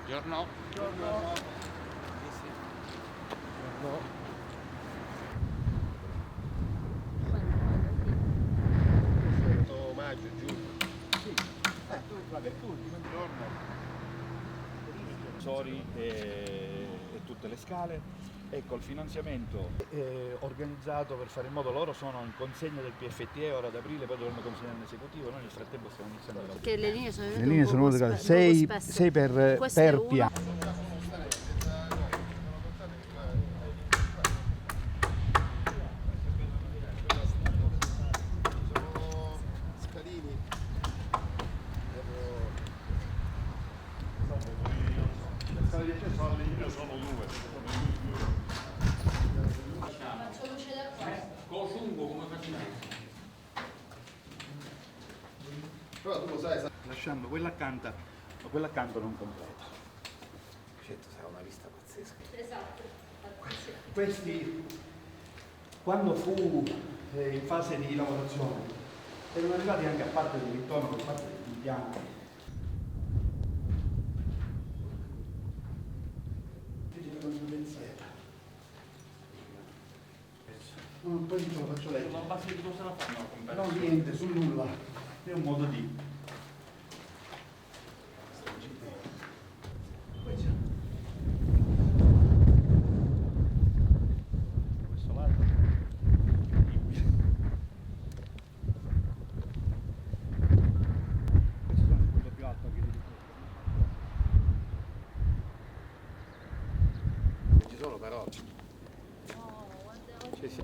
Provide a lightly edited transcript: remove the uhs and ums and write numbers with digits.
Buongiorno. Buongiorno. Sì, sì. Buongiorno. 8 maggio, giugno. Sì, vabbè, tutti, buongiorno. Sori e tutte le scale. Ecco, il finanziamento è organizzato per fare in modo, loro sono in consegna del PFTE ora ad aprile, poi dovranno consegnare all'esecutivo, noi nel frattempo stiamo iniziando a lavorare. Che le linee sono Le venute linee un sono poco venute spe- poco 6 spesso. per Questo è uno. piano. Scalini. Le scale di accesso alle linee sono due. Col fungo come facciamo? Però tu lo sai, Lasciando quella accanto non completa. certo sarà una vista pazzesca. Questi, quando fu in fase di lavorazione, erano arrivati anche a parte dell'intorno, per parte degli impianti. Poi te lo faccio leggere. Ma basta di cosa la fanno? No, niente, sul nulla. È un modo di. Questo lato. Questo è quello più alto che dico. Ci sono però. No, guarda, Sì, sì.